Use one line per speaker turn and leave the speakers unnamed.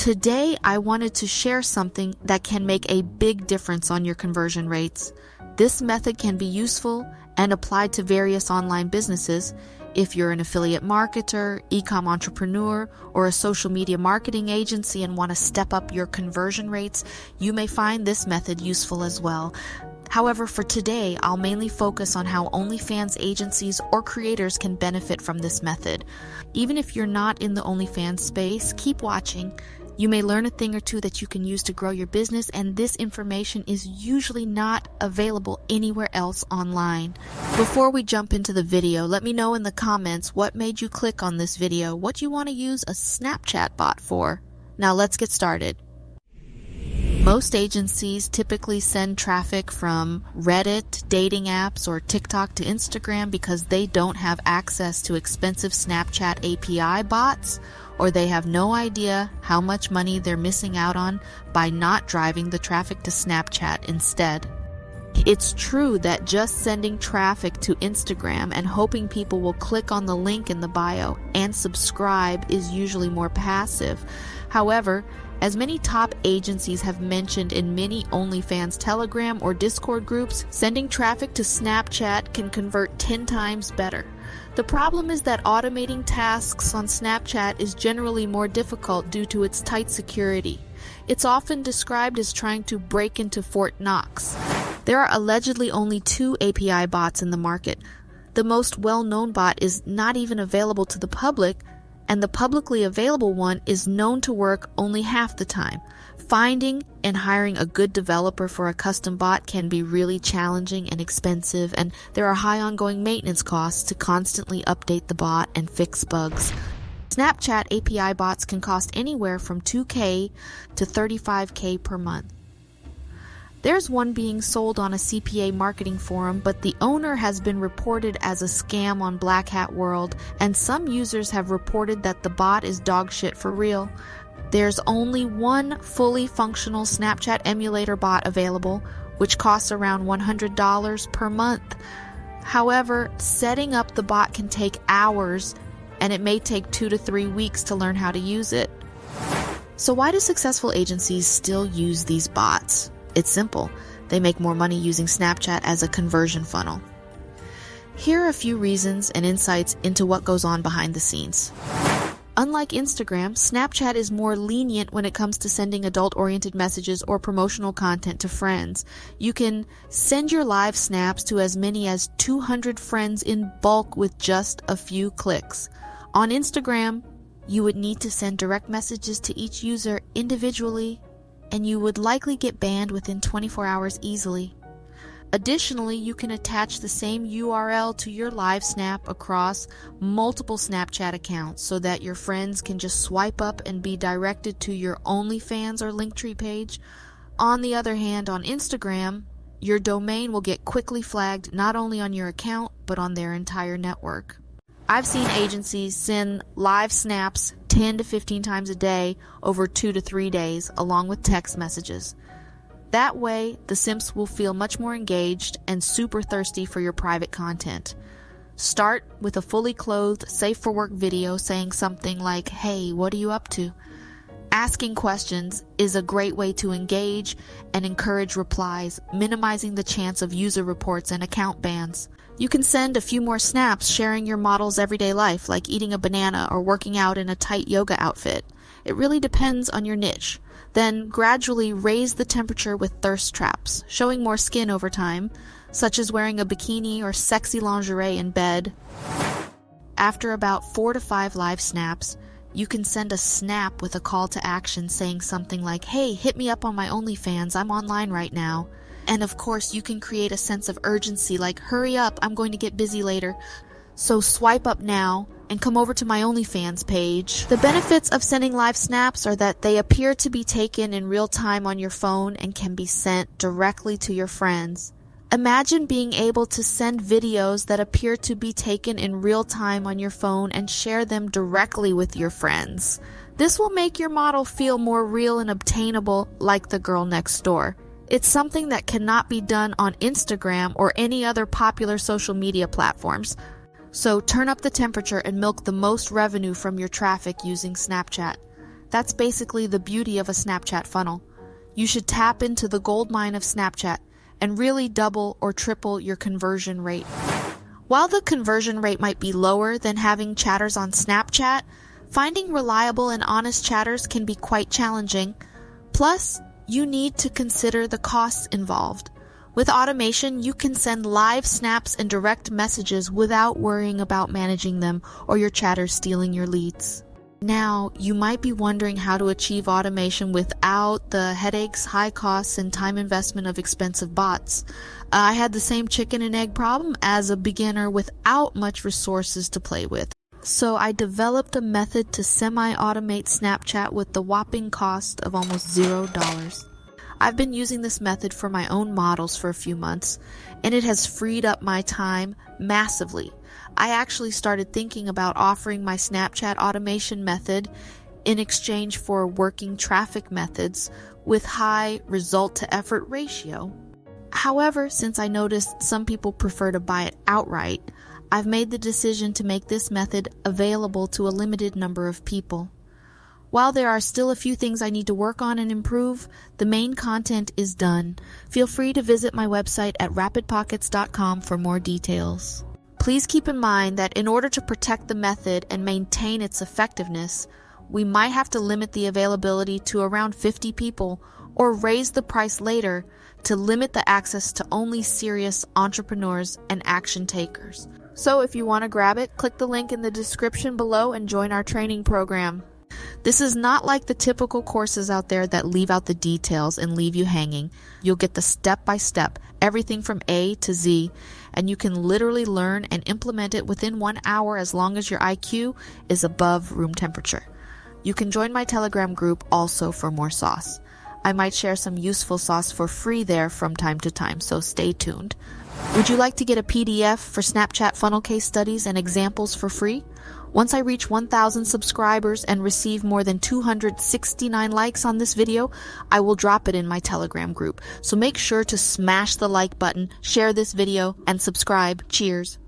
Today, I wanted to share something that can make a big difference on your conversion rates. This method can be useful and applied to various online businesses. If you're an affiliate marketer, e-com entrepreneur, or a social media marketing agency and want to step up your conversion rates, you may find this method useful as well. However, for today, I'll mainly focus on how OnlyFans agencies or creators can benefit from this method. Even if you're not in the OnlyFans space, keep watching. You may learn a thing or two that you can use to grow your business, and this information is usually not available anywhere else online. Before we jump into the video, let me know in the comments what made you click on this video, what you want to use a Snapchat bot for. Now let's get started. Most agencies typically send traffic from Reddit, dating apps, or TikTok to Instagram because they don't have access to expensive Snapchat API bots, or they have no idea how much money they're missing out on by not driving the traffic to Snapchat instead. It's true that just sending traffic to Instagram and hoping people will click on the link in the bio and subscribe is usually more passive. However, as many top agencies have mentioned in many OnlyFans Telegram or Discord groups, sending traffic to Snapchat can convert 10 times better. The problem is that automating tasks on Snapchat is generally more difficult due to its tight security. It's often described as trying to break into Fort Knox. There are allegedly only 2 API bots in the market. The most well-known bot is not even available to the public, and the publicly available one is known to work only half the time. Finding and hiring a good developer for a custom bot can be really challenging and expensive, and there are high ongoing maintenance costs to constantly update the bot and fix bugs. Snapchat API bots can cost anywhere from $2,000 to $35,000 per month. There's one being sold on a CPA marketing forum, but the owner has been reported as a scam on Black Hat World, and some users have reported that the bot is dog shit for real. There's only one fully functional Snapchat emulator bot available, which costs around $100 per month. However, setting up the bot can take hours, and it may take 2 to 3 weeks to learn how to use it. So why do successful agencies still use these bots? It's simple. They make more money using Snapchat as a conversion funnel. Here are a few reasons and insights into what goes on behind the scenes. Unlike Instagram, Snapchat is more lenient when it comes to sending adult-oriented messages or promotional content to friends. You can send your live snaps to as many as 200 friends in bulk with just a few clicks. On Instagram, you would need to send direct messages to each user individually, and you would likely get banned within 24 hours easily. Additionally, you can attach the same URL to your live snap across multiple Snapchat accounts so that your friends can just swipe up and be directed to your OnlyFans or Linktree page. On the other hand, on Instagram, your domain will get quickly flagged not only on your account, but on their entire network. I've seen agencies send live snaps 10 to 15 times a day over 2 to 3 days, along with text messages. That way, the simps will feel much more engaged and super thirsty for your private content. Start with a fully clothed, safe for work video saying something like, "Hey, what are you up to?" Asking questions is a great way to engage and encourage replies, minimizing the chance of user reports and account bans. You can send a few more snaps sharing your model's everyday life, like eating a banana or working out in a tight yoga outfit. It really depends on your niche. Then gradually raise the temperature with thirst traps, showing more skin over time, such as wearing a bikini or sexy lingerie in bed. After about 4 to 5 live snaps, you can send a snap with a call to action saying something like, "Hey, hit me up on my OnlyFans, I'm online right now." And of course, you can create a sense of urgency like, "Hurry up, I'm going to get busy later. So swipe up now and come over to my OnlyFans page." The benefits of sending live snaps are that they appear to be taken in real time on your phone and can be sent directly to your friends. Imagine being able to send videos that appear to be taken in real time on your phone and share them directly with your friends. This will make your model feel more real and obtainable, like the girl next door. It's something that cannot be done on Instagram or any other popular social media platforms. So turn up the temperature and milk the most revenue from your traffic using Snapchat. That's basically the beauty of a Snapchat funnel. You should tap into the gold mine of Snapchat and really double or triple your conversion rate. While the conversion rate might be lower than having chatters on Snapchat, finding reliable and honest chatters can be quite challenging. Plus, you need to consider the costs involved. With automation, you can send live snaps and direct messages without worrying about managing them or your chatters stealing your leads. Now, you might be wondering how to achieve automation without the headaches, high costs, and time investment of expensive bots. I had the same chicken and egg problem as a beginner without much resources to play with. So I developed a method to semi-automate Snapchat with the whopping cost of almost $0. I've been using this method for my own models for a few months, and it has freed up my time massively. I actually started thinking about offering my Snapchat automation method in exchange for working traffic methods with high result-to-effort ratio. However, since I noticed some people prefer to buy it outright, I've made the decision to make this method available to a limited number of people. While there are still a few things I need to work on and improve, the main content is done. Feel free to visit my website at rapidpockets.com for more details. Please keep in mind that in order to protect the method and maintain its effectiveness, we might have to limit the availability to around 50 people or raise the price later to limit the access to only serious entrepreneurs and action takers. So if you want to grab it, click the link in the description below and join our training program. This is not like the typical courses out there that leave out the details and leave you hanging. You'll get the step-by-step, everything from A to Z, and you can literally learn and implement it within 1 hour as long as your IQ is above room temperature. You can join my Telegram group also for more sauce. I might share some useful sauce for free there from time to time, so stay tuned. Would you like to get a PDF for Snapchat funnel case studies and examples for free? Once I reach 1,000 subscribers and receive more than 269 likes on this video, I will drop it in my Telegram group. So make sure to smash the like button, share this video, and subscribe. Cheers!